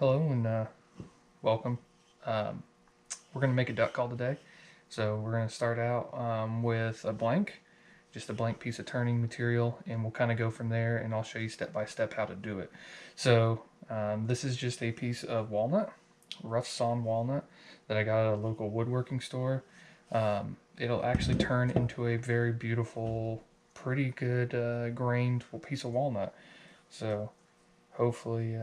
Hello and welcome. Um, we're going to make a duck call today. So we're going to start out with a blank, just a blank piece of turning material, and we'll kind of go from there, and I'll show you step by step how to do it. So this is just a piece of walnut, rough sawn walnut that I got at a local woodworking store. It'll actually turn into a very beautiful, pretty good grained piece of walnut. So hopefully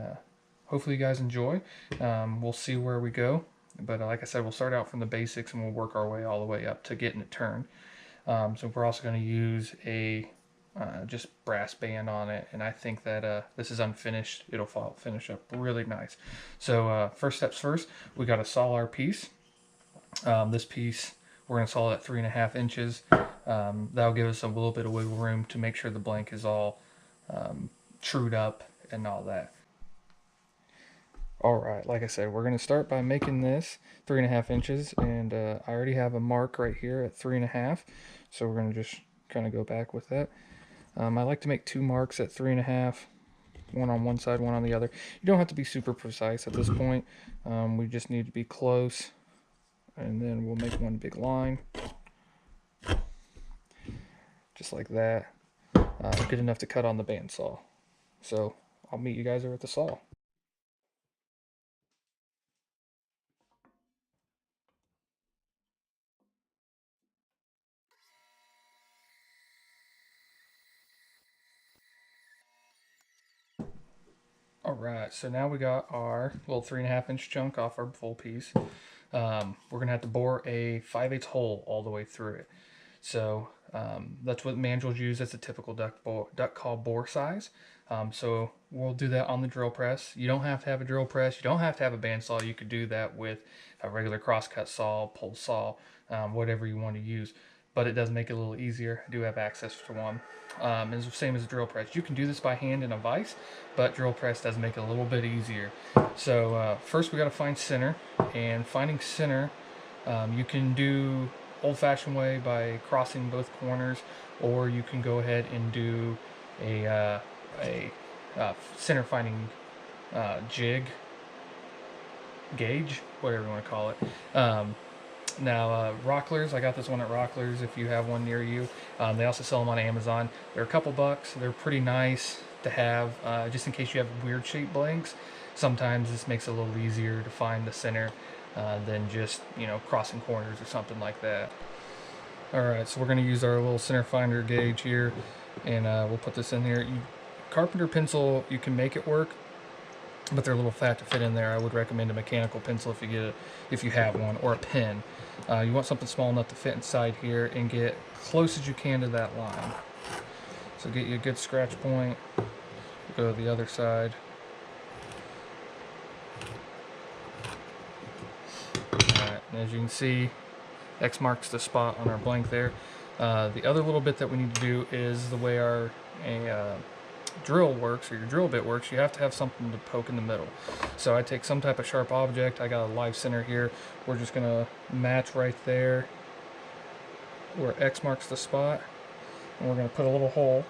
hopefully you guys enjoy. We'll see where we go, but like I said, we'll start out from the basics and we'll work our way all the way up to getting it turned. So we're also going to use a just brass band on it, and I think that this is unfinished. It'll finish up really nice. So first steps first, we got to saw our piece. This piece we're going to saw it at 3.5 inches. That'll give us a little bit of wiggle room to make sure the blank is all trued up and all that. All right, like I said, we're gonna start by making this 3.5 inches, and I already have a mark right here at 3.5, so we're gonna just kind of go back with that. I like to make two marks at 3.5, one on one side, one on the other. You don't have to be super precise at this point. We just need to be close, and then we'll make one big line, just like that. Good enough to cut on the bandsaw. So I'll meet you guys over at the saw. All right, so now we got our little 3.5 inch chunk off our full piece. We're gonna have to bore a 5/8 hole all the way through it. So that's what mandrels use. That's a typical duck call bore size. So we'll do that on the drill press. You don't have to have a drill press. You don't have to have a bandsaw. You could do that with a regular crosscut saw, pole saw, whatever you want to use. But it does make it a little easier. I do have access to one. It's the same as a drill press. You can do this by hand in a vise, but drill press does make it a little bit easier. So first we got to find center, and finding center, you can do old-fashioned way by crossing both corners, or you can go ahead and do a center finding jig, gauge, whatever you want to call it. Now, Rocklers, I got this one at Rocklers if you have one near you. They also sell them on Amazon. They're a couple bucks. They're pretty nice to have just in case you have weird shaped blanks. Sometimes this makes it a little easier to find the center than just, crossing corners or something like that. Alright, so we're going to use our little center finder gauge here, and we'll put this in here. Carpenter pencil, you can make it work, but they're a little fat to fit in there. I would recommend a mechanical pencil if you have one, or a pen. You want something small enough to fit inside here and get close as you can to that line. So get you a good scratch point. Go to the other side. Alright, and as you can see, X marks the spot on our blank there. The other little bit that we need to do is the way our drill works, or your drill bit works. You have to have something to poke in the middle. So I take some type of sharp object. I got a live center here. We're just gonna match right there where X marks the spot, and we're gonna put a little hole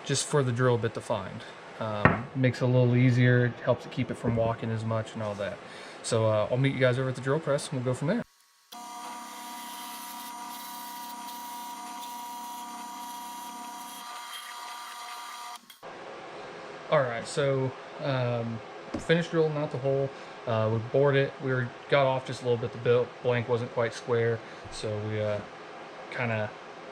just for the drill bit to find. Makes it a little easier. It helps to keep it from walking as much and all that. So I'll meet you guys over at the drill press, and we'll go from there. Alright, so finished drilling out the hole. We bored it. Got off just a little bit. The blank wasn't quite square, so we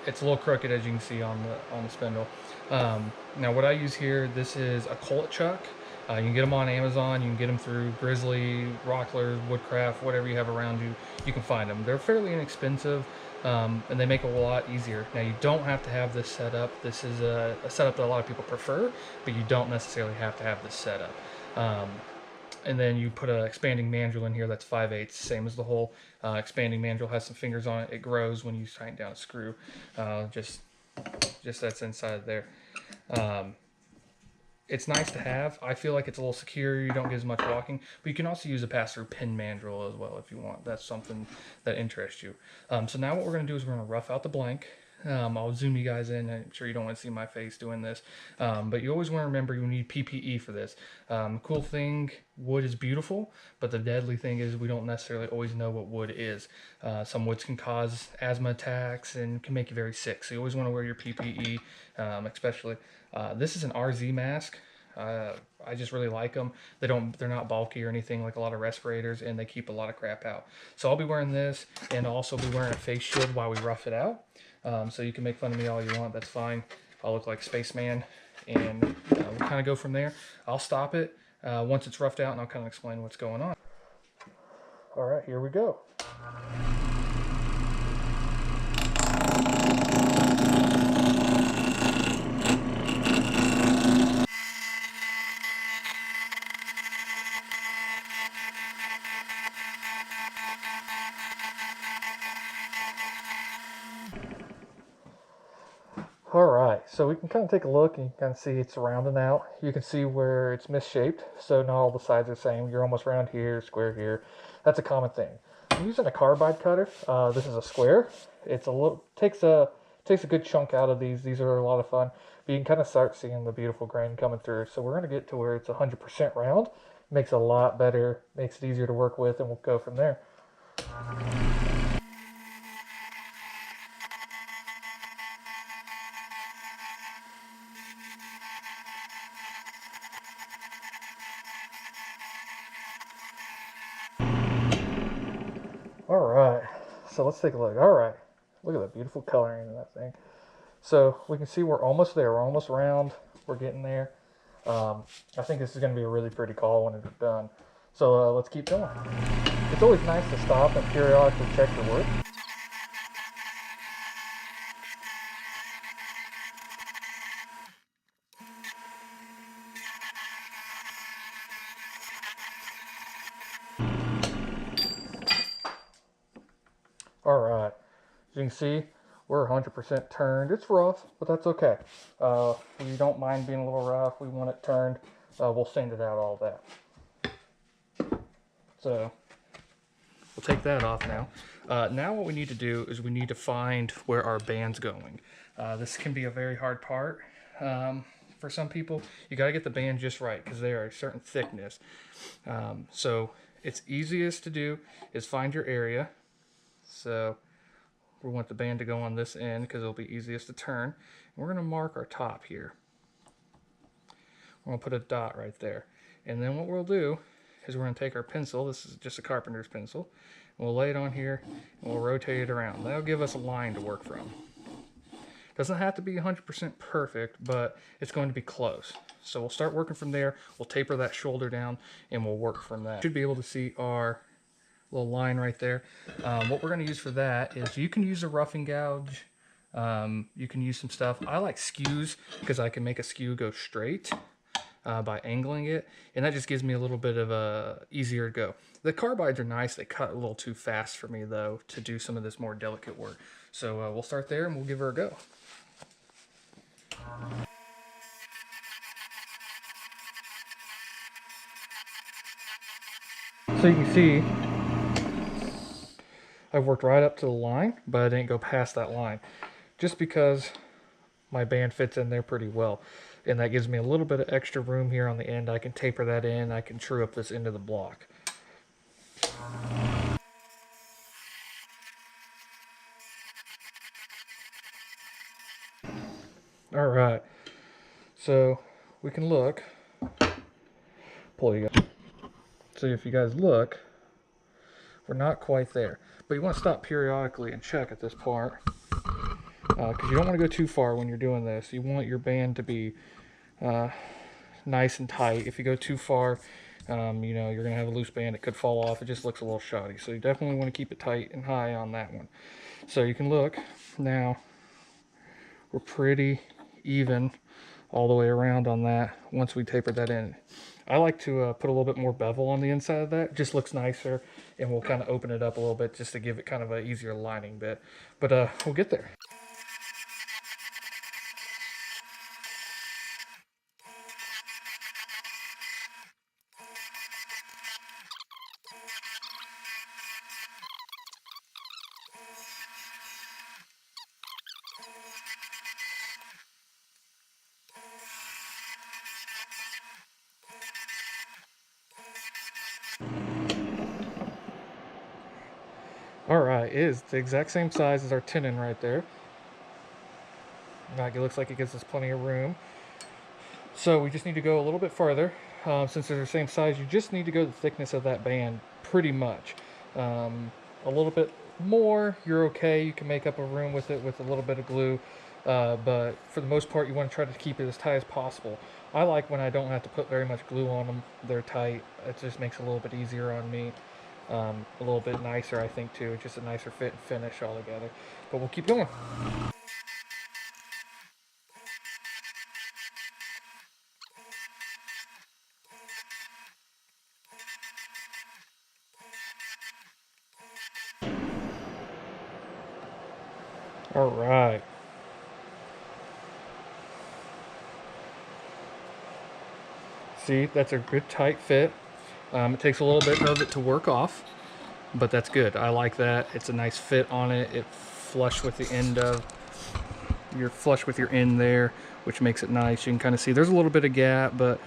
it's a little crooked, as you can see on the spindle. Now what I use here, this is a collet chuck. You can get them on Amazon. You can get them through Grizzly, Rocklers, Woodcraft, whatever you have around you. You can find them. They're fairly inexpensive, and they make it a lot easier. Now you don't have to have this set up. This is a setup that a lot of people prefer, but you don't necessarily have to have this setup. And then you put an expanding mandrel in here that's 5/8, same as the hole. Expanding mandrel has some fingers on it. It grows when you tighten down a screw. Just that's inside there. It's nice to have. I feel like it's a little secure. You don't get as much walking, but you can also use a pass-through pin mandrel as well if you want. That's something that interests you. So now what we're going to do is we're going to rough out the blank. I'll zoom you guys in. I'm sure you don't want to see my face doing this, but you always want to remember you need PPE for this. Cool thing, wood is beautiful, but the deadly thing is we don't necessarily always know what wood is. Some woods can cause asthma attacks and can make you very sick, so you always want to wear your PPE, especially. This is an RZ mask. I just really like them. They're not bulky or anything like a lot of respirators, and they keep a lot of crap out. So I'll be wearing this, and I'll also be wearing a face shield while we rough it out. So you can make fun of me all you want, that's fine. I'll look like Spaceman, and we'll kind of go from there. I'll stop it once it's roughed out, and I'll kind of explain what's going on. All right, here we go. All right, so we can kind of take a look and you can kind of see it's rounding out. You can see where it's misshaped, so not all the sides are the same. You're almost round here, square here. That's a common thing. I'm using a carbide cutter. This is a square. It's a little takes a good chunk out of these. These are a lot of fun. But you can kind of start seeing the beautiful grain coming through. So we're going to get to where it's 100% round. Makes it a lot better, makes it easier to work with, and we'll go from there. All right, so let's take a look. All right, look at that beautiful coloring in that thing. So we can see we're almost there. We're almost round. We're getting there. I think this is going to be a really pretty call when it's done. So let's keep going. It's always nice to stop and periodically check your work. All right, as you can see, we're 100% turned. It's rough, but that's okay. We don't mind being a little rough. We want it turned. We'll sand it out, all that. So we'll take that off now. Now what we need to do is we need to find where our band's going. This can be a very hard part. For some people, you got to get the band just right because they are a certain thickness. So it's easiest to do is find your area. So we want the band to go on this end because it'll be easiest to turn. And we're going to mark our top here. We're going to put a dot right there. And then what we'll do is we're going to take our pencil. This is just a carpenter's pencil. We'll lay it on here and we'll rotate it around. That'll give us a line to work from. Doesn't have to be 100% perfect, but it's going to be close. So we'll start working from there. We'll taper that shoulder down and we'll work from that. Should be able to see our little line right there. What we're going to use for that is you can use a roughing gouge. You can use some stuff. I like skews because I can make a skew go straight by angling it, and that just gives me a little bit of a easier to go. The carbides are nice. They cut a little too fast for me though to do some of this more delicate work. So we'll start there and we'll give her a go. So you can see I've worked right up to the line, but I didn't go past that line just because my band fits in there pretty well. And that gives me a little bit of extra room here on the end. I can taper that in. I can true up this end of the block. All right. So we can look. Pull you guys. So if you guys look, we're not quite there. But you want to stop periodically and check at this part. Because you don't want to go too far when you're doing this. You want your band to be nice and tight. If you go too far, you know, you're going to have a loose band. It could fall off. It just looks a little shoddy. So you definitely want to keep it tight and high on that one. So you can look. Now, we're pretty even all the way around on that once we taper that in. I like to put a little bit more bevel on the inside of that. It just looks nicer, and we'll kind of open it up a little bit just to give it kind of an easier lining bit. But we'll get there. All right, it is the exact same size as our tenon right there. Like, it looks like it gives us plenty of room. So we just need to go a little bit further. Since they're the same size, you just need to go the thickness of that band pretty much. A little bit more, you're okay. You can make up a room with it with a little bit of glue. But for the most part, you want to try to keep it as tight as possible. I like when I don't have to put very much glue on them. They're tight. It just makes it a little bit easier on me. A little bit nicer, I think, too. Just a nicer fit and finish all together. But we'll keep going. All right. See, that's a good tight fit. It takes a little bit of it to work off, but that's good. I like that. It's a nice fit on it. It flush with the end of, you're flush with your end there, which makes it nice. You can kind of see there's a little bit of gap, but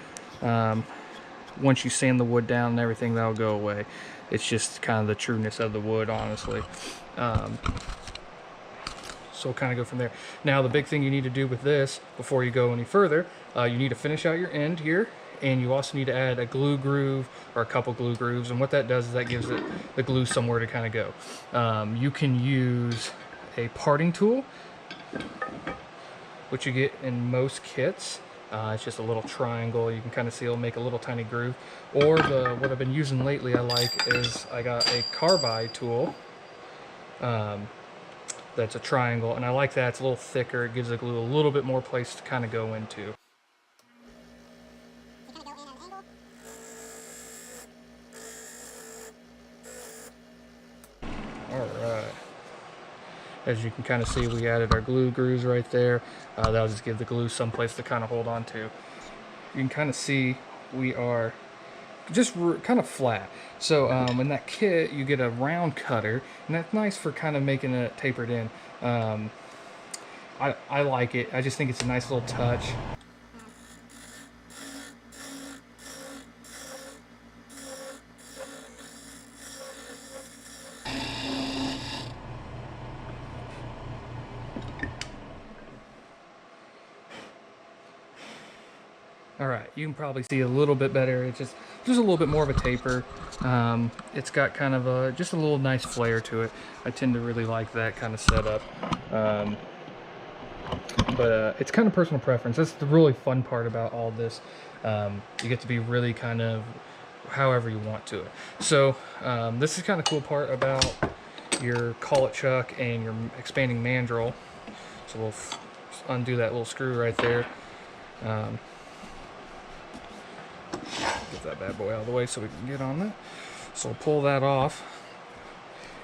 once you sand the wood down and everything, that'll go away. It's just kind of the trueness of the wood, honestly. So we'll kind of go from there. Now, the big thing you need to do with this before you go any further, you need to finish out your end here, and you also need to add a glue groove or a couple glue grooves. And what that does is that gives it the glue somewhere to kind of go. You can use a parting tool, which you get in most kits. It's just a little triangle. You can kind of see it'll make a little tiny groove. Or what I've been using lately I like is I got a carbide tool. That's a triangle, and I like that. It's a little thicker. It gives the glue a little bit more place to kind of go into. All right. As you can kind of see, we added our glue grooves right there. That'll just give the glue some place to kind of hold on to. You can kind of see we are just kind of flat. So in that kit, you get a round cutter, and that's nice for kind of making it tapered in. I like it. I just think it's a nice little touch. All right, you can probably see a little bit better. It's just a little bit more of a taper. It's got kind of just a little nice flair to it. I tend to really like that kind of setup. But it's kind of personal preference. That's the really fun part about all this. You get to be really kind of however you want to it. So this is kind of cool part about your collet chuck and your expanding mandrel. So we'll undo that little screw right there. Get that bad boy out of the way so we can get on that. So we'll pull that off.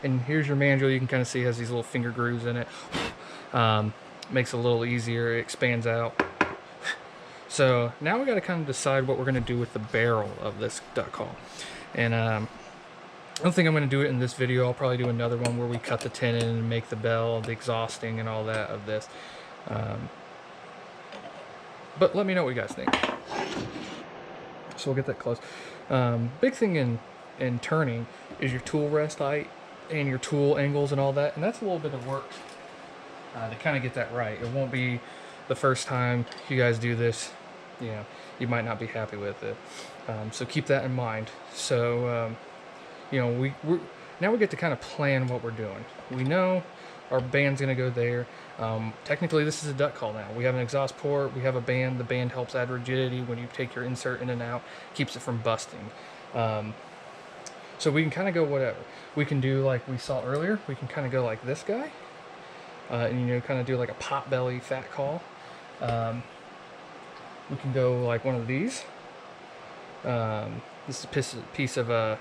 And here's your mandrel. You can kind of see it has these little finger grooves in it. Makes it a little easier. It expands out. So now we got to kind of decide what we're going to do with the barrel of this duck call. And I don't think I'm going to do it in this video. I'll probably do another one where we cut the tenon and make the bell, the exhausting and all that of this. But let me know what you guys think. So we'll get that close. Big thing in turning is your tool rest height and your tool angles and all that. And that's a little bit of work to kind of get that right. It won't be the first time you guys do this. You know, you might not be happy with it. So keep that in mind. So, you know, now we get to kind of plan what we're doing. We know our band's going to go there. Technically, this is a duck call now. We have an exhaust port. We have a band. The band helps add rigidity when you take your insert in and out. Keeps it from busting. So we can kind of go whatever. We can do like we saw earlier. We can kind of go like this guy. And, you know, kind of do like a pot belly fat call. We can go like one of these. This is a piece of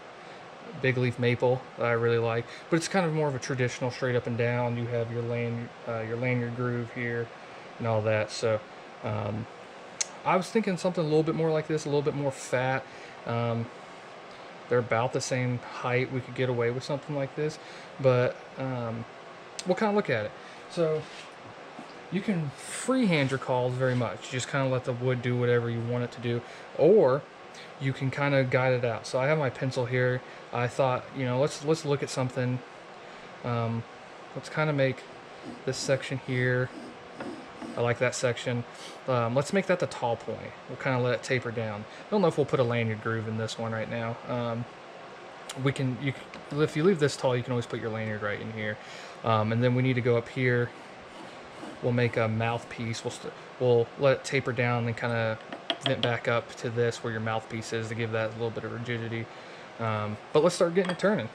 big leaf maple that I really like, but it's kind of more of a traditional straight up and down. You have your lanyard groove here and all that. So I was thinking something a little bit more like this, a little bit more fat. They're about the same height. We could get away with something like this, but we'll kind of look at it. So you can freehand your calls very much. You just kind of let the wood do whatever you want it to do, or you can kind of guide it out. So I have my pencil here. I thought, you know, let's look at something. Let's kind of make this section here. I like that section. Let's make that the tall point. We'll kind of let it taper down. I don't know if we'll put a lanyard groove in this one right now. If you leave this tall, you can always put your lanyard right in here. And then we need to go up here. We'll make a mouthpiece. We'll let it taper down and kind of vent back up to this where your mouthpiece is to give that a little bit of rigidity. But let's start getting it turning.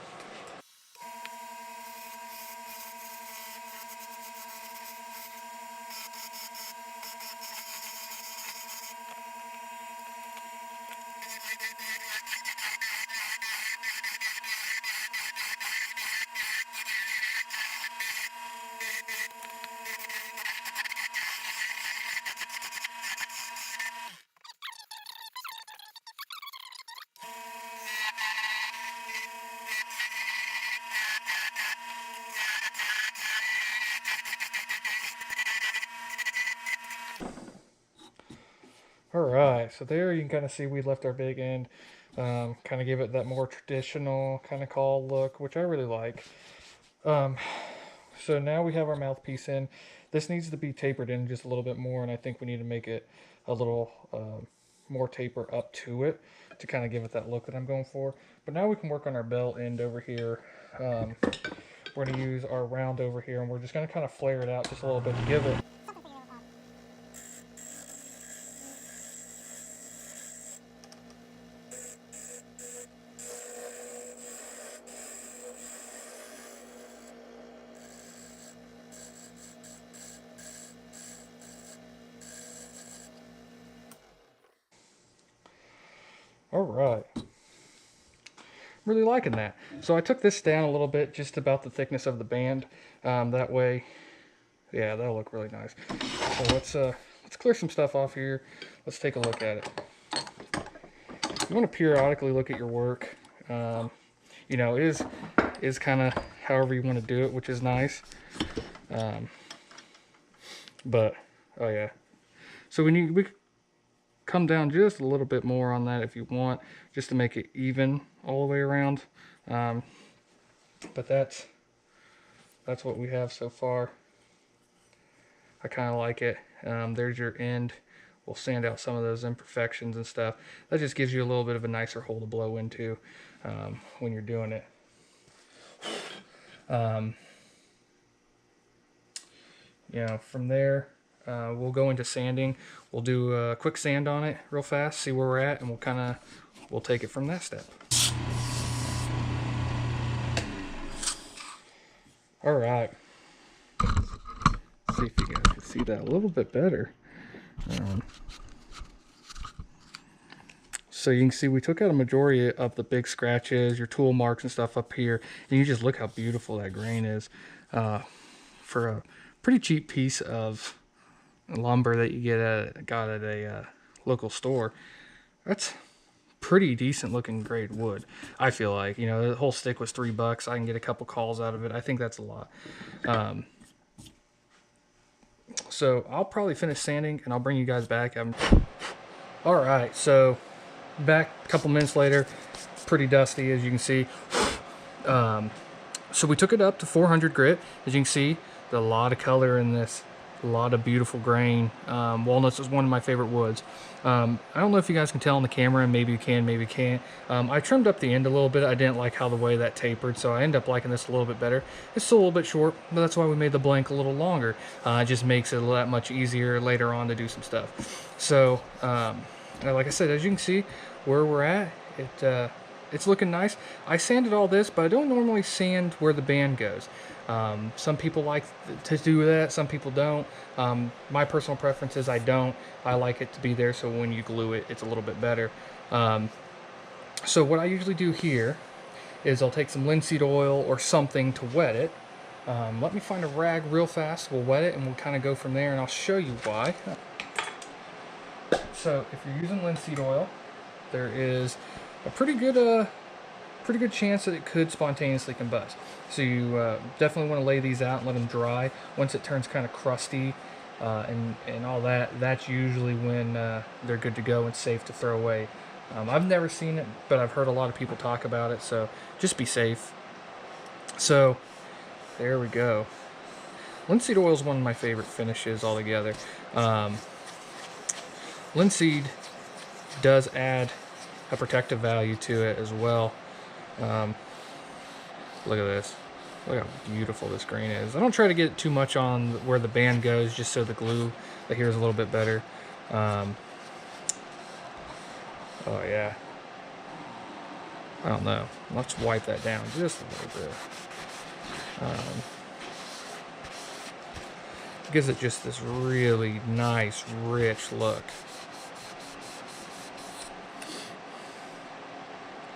Alright, so there you can kind of see we left our big end, kind of give it that more traditional kind of call look, which I really like. So now we have our mouthpiece in. This needs to be tapered in just a little bit more, and I think we need to make it a little more taper up to it to kind of give it that look that I'm going for. But now we can work on our bell end over here. We're going to use our round over here, and we're just going to kind of flare it out just a little bit to give it. All right. Really liking that. So I took this down a little bit, just about the thickness of the band. That way, yeah, that'll look really nice. So let's clear some stuff off here. Let's take a look at it. You want to periodically look at your work. You know, it is kind of however you want to do it, which is nice. But oh yeah. So we come down just a little bit more on that if you want, just to make it even all the way around. But that's what we have so far. I kind of like it. There's your end. We'll sand out some of those imperfections and stuff. That just gives you a little bit of a nicer hole to blow into when you're doing it. You know, from there, we'll go into sanding. We'll do a quick sand on it real fast, see where we're at, and we'll take it from that step. All right. See if you guys can see that a little bit better. So you can see we took out a majority of the big scratches, your tool marks and stuff up here, and you just look how beautiful that grain is. For a pretty cheap piece of lumber that you got at a local store, that's pretty decent looking grade wood. I feel like, you know, the whole stick was $3. I can get a couple calls out of it. I think that's a lot. So I'll probably finish sanding and I'll bring you guys back. All right, so back a couple minutes later, pretty dusty as you can see. So we took it up to 400 grit. As you can see, there's a lot of color in this, a lot of beautiful grain. Walnuts is one of my favorite woods. I don't know if you guys can tell on the camera, and maybe you can, maybe you can't. I trimmed up the end a little bit. I didn't like how the way that tapered, so I ended up liking this a little bit better. It's still a little bit short, but that's why we made the blank a little longer. It just makes it that much easier later on to do some stuff. So, like I said, as you can see where we're at, it's looking nice. I sanded all this, but I don't normally sand where the band goes. Some people like to do that, some people don't. My personal preference is I don't. I like it to be there so when you glue it, it's a little bit better. So what I usually do here is I'll take some linseed oil or something to wet it. Let me find a rag real fast. We'll wet it and we'll kind of go from there, and I'll show you why. So if you're using linseed oil, there is a pretty good chance that it could spontaneously combust. So you definitely want to lay these out and let them dry. Once it turns kind of crusty and all that, that's usually when they're good to go and safe to throw away. I've never seen it, but I've heard a lot of people talk about it, so just be safe. So there we go. Linseed oil is one of my favorite finishes altogether. Linseed does add a protective value to it as well. Look at this. Look how beautiful this green is. I don't try to get too much on where the band goes, just so the glue adheres a little bit better. Oh yeah. I don't know. Let's wipe that down just a little bit. Gives it just this really nice, rich look.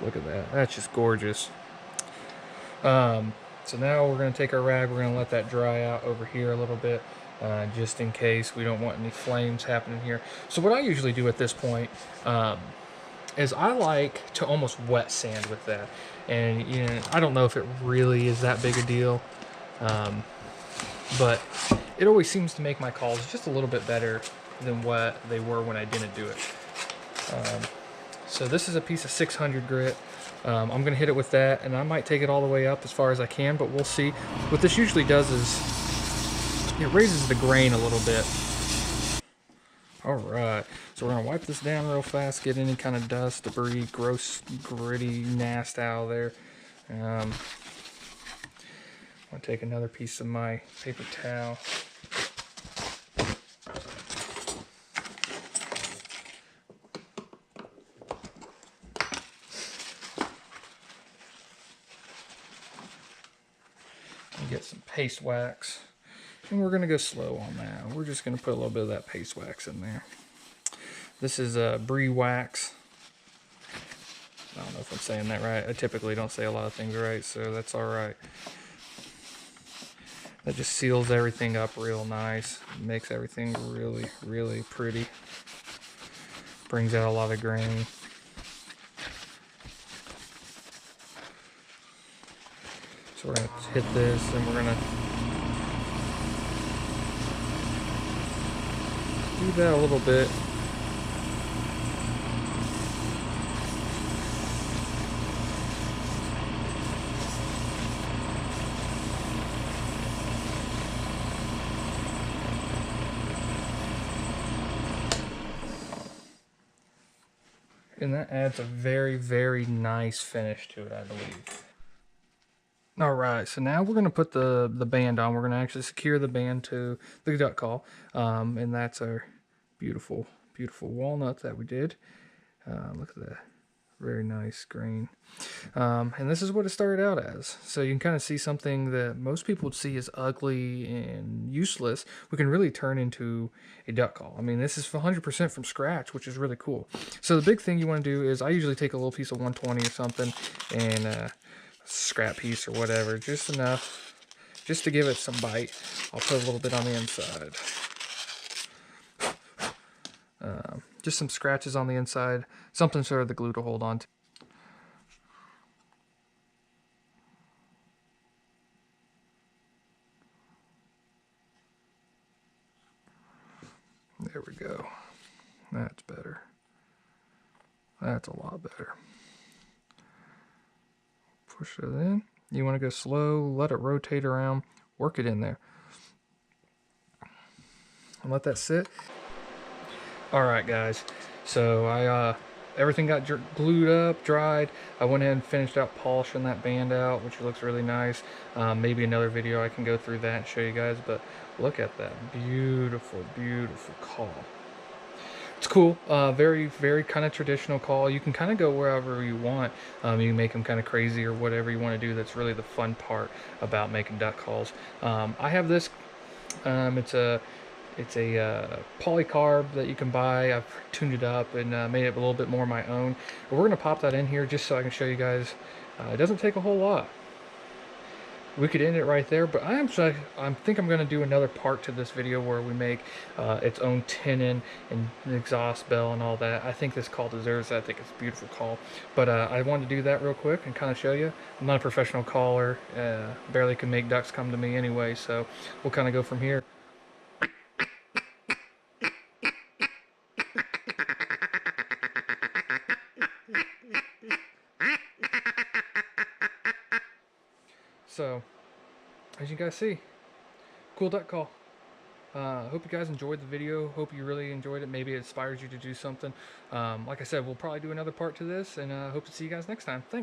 Look at that. That's just gorgeous. So now we're going to take our rag, we're going to let that dry out over here a little bit, just in case we don't want any flames happening here. So what I usually do at this point is I like to almost wet sand with that. And you know, I don't know if it really is that big a deal, but it always seems to make my calls just a little bit better than what they were when I didn't do it. So this is a piece of 600 grit. I'm going to hit it with that, and I might take it all the way up as far as I can, but we'll see. What this usually does is it raises the grain a little bit. All right, so we're going to wipe this down real fast, get any kind of dust, debris, gross, gritty, nasty out of there. I'm going to take another piece of my paper towel. Get some paste wax, and we're going to go slow on that. We're just going to put a little bit of that paste wax in there. This is Brie wax. I don't know if I'm saying that right. I typically don't say a lot of things right, so that's all right. That just seals everything up real nice. Makes everything really, really pretty. Brings out a lot of grain. So we're going to hit this, and we're going to do that a little bit. And that adds a very, very nice finish to it, I believe. All right, so now we're going to put the band on. We're going to actually secure the band to the duck call. And that's our beautiful, beautiful walnut that we did. Look at that. Very nice grain. And this is what it started out as. So you can kind of see something that most people would see as ugly and useless. We can really turn into a duck call. I mean, this is 100% from scratch, which is really cool. So the big thing you want to do is I usually take a little piece of 120 or something and scrap piece or whatever, just enough just to give it some bite. I'll put a little bit on the inside. Just some scratches on the inside, something for the glue to hold on to. There we go. That's better. That's a lot better. Push it in. You want to go slow, let it rotate around, work it in there. And let that sit. Alright guys, so everything got glued up, dried. I went ahead and finished out polishing that band out, which looks really nice. Maybe another video I can go through that and show you guys, but look at that beautiful, beautiful call. It's cool. Very, very kind of traditional call. You can kind of go wherever you want. You can make them kind of crazy or whatever you want to do. That's really the fun part about making duck calls. I have this. It's a polycarb that you can buy. I've tuned it up and made it a little bit more my own. But we're going to pop that in here just so I can show you guys. It doesn't take a whole lot. We could end it right there, but I think I'm going to do another part to this video where we make its own tenon and an exhaust bell and all that. I think this call deserves that. I think it's a beautiful call. But I wanted to do that real quick and kind of show you. I'm not a professional caller. Barely can make ducks come to me anyway, so we'll kind of go from here. So, as you guys see, cool duck call. Hope you guys enjoyed the video. Hope you really enjoyed it. Maybe it inspires you to do something. Like I said, we'll probably do another part to this, and hope to see you guys next time. Thanks.